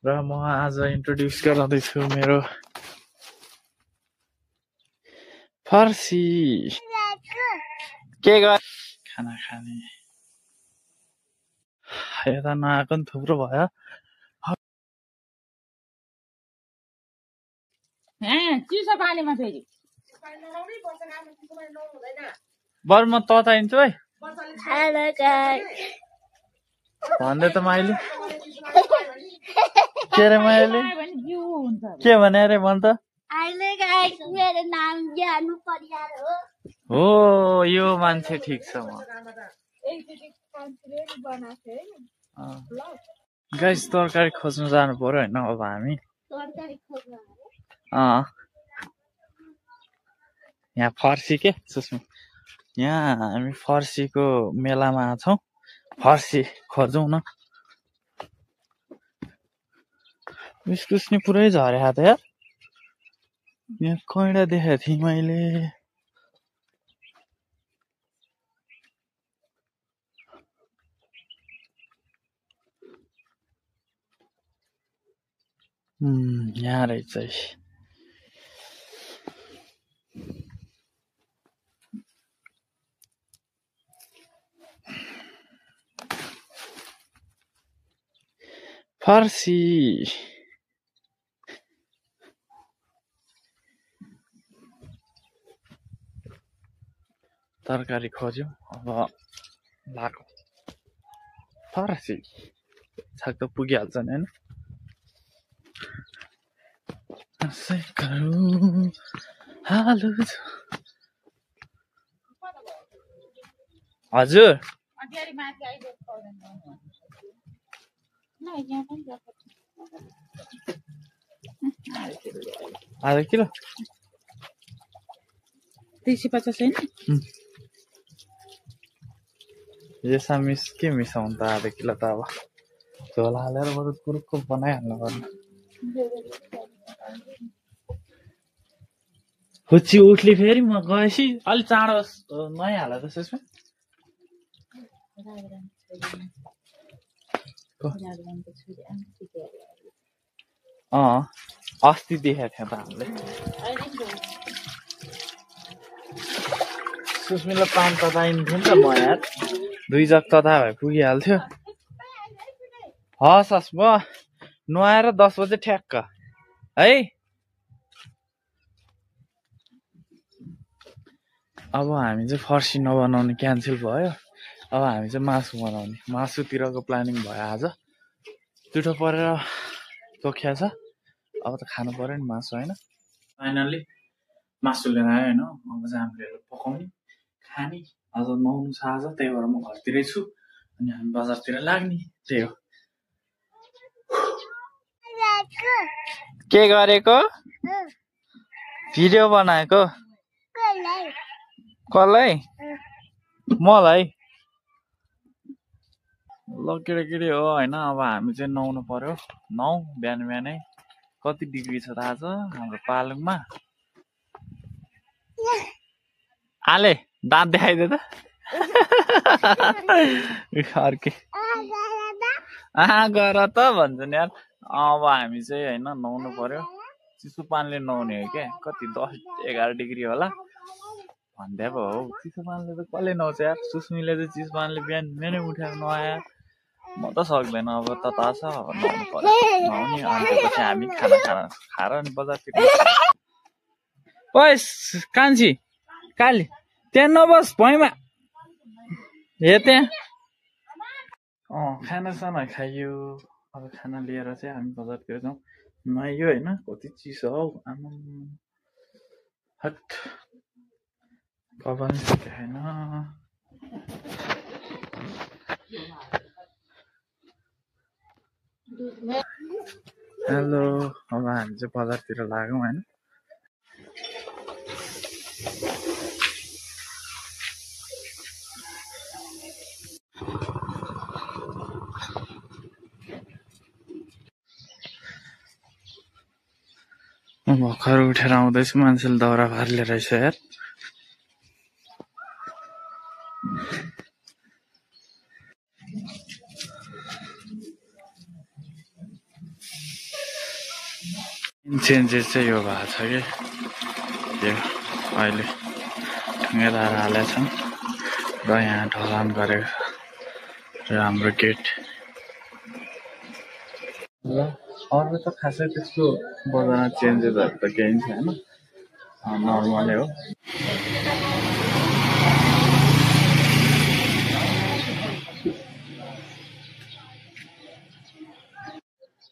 र म आज इन्ट्रोड्युस गराउँदैछु मेरो फर्सी के गर खाना खाने यता नआएको नि थुप्रो भयो चिसो पानीमा फेरि बरु म तताइन्छु है भन्दै त मैले के अरे मैले के भने अरे भन् त हो यो मान्छे ठिक छ म गाइस तरकारी खोज्नु जानु पर्यो होइन अब हामी यहाँ फर्सी के सुस्मी यहाँ हामी फर्सीको मेलामा छौँ फर्सी खोजौँ न इस्कुस नि पुरै झर्या त यार यहाँ कैडा देखेको थिएँ मैले यहाँ रहेछ फर्सी तरकारी खोज्यौँ अब लाग्यो फर्सी छाक त पुगिहाल्छ नि होइन हजुर आधा किलो 350 छैन यसमा के मिसाउनु त आधा किलो त अब झोल हालेर बरु कुरुक्को बनाइहाल्नु पर्ने हुच्ची उठ्ली फेरि म गएपछि अलिक चाँडो नुहाइहाल त त्यसमा अस्ति देखाएको थियो त हामीले सुस्मीलाई पानी तताइन्थ्यो नि त म यार 2 जग तता भए पुगिहाल्थ्यो हस् हस् म नुहाएर 10 बजे ठ्याक्क है अब हामी चाहिँ फर्सी नबनाउने क्यान्सल भयो अब हामी चाहिँ मासु बनाउने मासुतिरको प्लानिङ भयो आज पिठो परेर तोकिया छ अब त खानु पर्यो नि मासु होइन फाइनल्ली मासु लिएर आयो होइन अब चाहिँ हामीले पकाउने खाने आज नुहाउनु छ आज त्यही भएर म घरतिरै छु अनि हामी बजारतिर लाग्ने त्यही हो के गरेको भिडियो बनाएको कसलाई मलाई ल केटाकेटी हो होइन अब हामी चाहिँ नुहाउनु पर्यो बिहान बिहानै कति डिग्री छ त आज हाम्रो पालुङमा आले दाँत देखाइदे त अर्कै गर त भन्छ नि यार अब हामी चाहिँ होइन नुहाउनु पर्यो चिसो पानीले नुहाउने हो क्या कति 10-11 डिग्री होला भन्दै पो हो चिसो पानीले त कसले नुहाउँछ यार सुस्मीले चाहिँ चिसो पानीले बिहान बिहानै उठेर नुहायो म त सक्दैन अब तता छ अब नुहाउनु पर्यो नुहाउने अनि त्यसपछि हामी खाना खाएर अनि बजारतिर ओइ कान्छी काली त्यहाँ नबस भुइँमा हे त्यहाँ खानासाना खाइयो अब खाना लिएर चाहिँ हामी बजारतिर जाउँ नुहाइयो होइन कति चिसो हौ आमा हट कपाल छैन हेलो अब हामी चाहिँ बजारतिर लाग्यौँ होइन भर्खर उठेर आउँदैछु मान्छेले दाउरा भार्ले रहेछ यार चेन्जेस चाहिँ यो भएको छ कि यो अहिले ठुङ्गेदार हालेका छन् र यहाँ ढलान गरेको छ र हाम्रो गेट ल अरू त खासै त्यस्तो बजारमा चेन्जेसहरू त केही छैन नर्मलै हो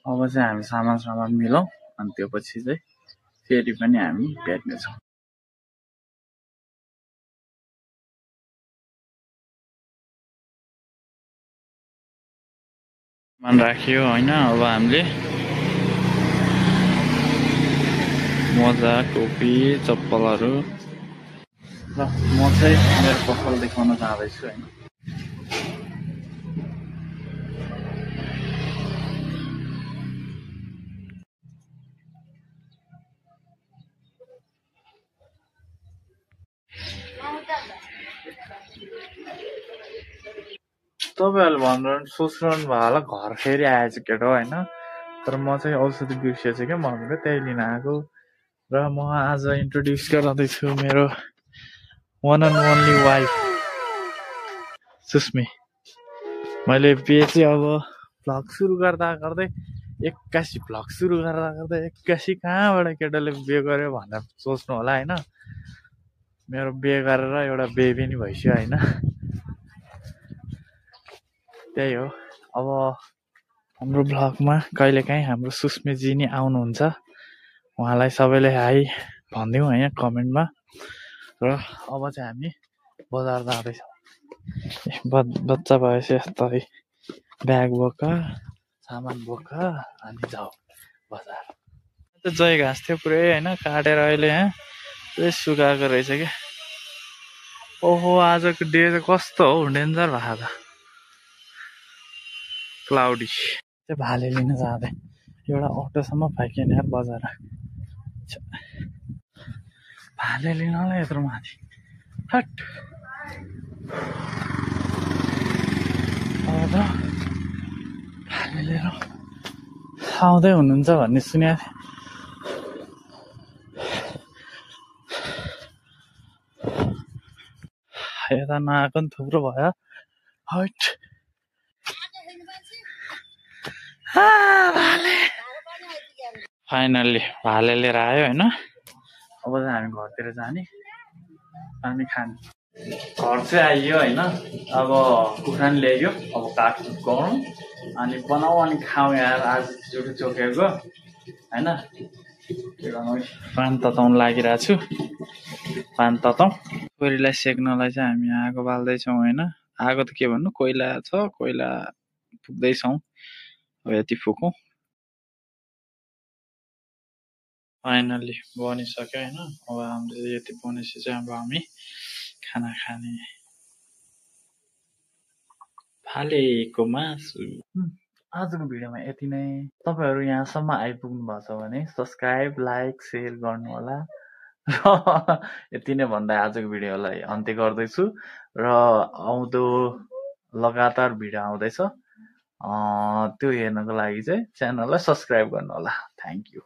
अब चाहिँ हामी सामान मिलाउँ अनि त्यो पछि चाहिँ फेरि पनि हामी भेट्नेछौँ सामान राखियो होइन अब हामीले मोजा टोपी चप्पलहरू र म चाहिँ मेरो पसल देखाउन जाँदैछु होइन तपाईँहरूले भन्नु सोच्नु भयो होला घर फेरि आएछ केटो होइन तर म चाहिँ औषधि बिर्सिएछु क्या मम्मीको त्यही लिन आएको र म आज इन्ट्रोड्युस गराउँदैछु मेरो one and only wife Susmi मैले बिहे चाहिँ अब भ्लग सुरु गर्दा गर्दै एक्कासी भ्लग सुरु गर्दा गर्दै एक्कासी कहाँबाट केटाले बिहे गर्यो भनेर सोच्नु होला होइन मेरो बिहे गरेर एउटा बेबी नि भइसक्यो होइन त्यही हो अब हाम्रो भ्लगमा कहिलेकाहीँ हाम्रो सुस्मीजी नि आउनुहुन्छ उहाँलाई सबैले हाई भनिदिउँ होइन कमेन्टमा र अब चाहिँ हामी बजार जाँदैछौँ बच्चा भएपछि यस्तै ब्याग बोक सामान बोक अनि जाऊ बजार जय घाँस थियो पुरै होइन काटेर अहिले यहाँ पुरै सुकाएको रहेछ क्या ओहो आजको डे चाहिँ कस्तो हौ डेन्जर भएको त क्लाउडी चाहिँ भाले लिन जाँदै एउटा अटोसम्म फाइकिएन यार बजार भाले लिनलाई यत्रो माथि हट अब त भाले लिएर आउँदै हुनुहुन्छ भन्ने सुनेको थिएँ यता नआएको नि थुप्रो भयो हट भाले फाइनल्ली भाले लिएर आयो होइन अब चाहिँ हामी घरतिर जाने अनि खाने घर चाहिँ आइयो होइन अब कुखुरा नि ल्याइयो अब काटकुट गरौँ अनि बनाऊ अनि खाउँ यार आज चोटो चोकेको होइन पान तताउनु लागिरहेको छु पान तताउँ छोरीलाई सेक्नलाई चाहिँ हामी आगो बाल्दैछौँ होइन आगो त के भन्नु कोइला छ कोइला फुक्दैछौँ अब यति फुकौँ फाइनल्ली बनिसक्यो होइन अब हामीले यति बनेपछि चाहिँ अब हामी खाना खाने भालेको मासु आजको भिडियोमा यति नै तपाईँहरू यहाँसम्म आइपुग्नु भएको छ भने सब्सक्राइब लाइक सेयर गर्नु होला र यति नै भन्दा आजको भिडियोलाई अन्त्य गर्दैछु र आउँदो लगातार भिडियो आउँदैछ त्यो हेर्नको लागि चाहिँ च्यानललाई सब्सक्राइब गर्नु होला थ्याङ्क यू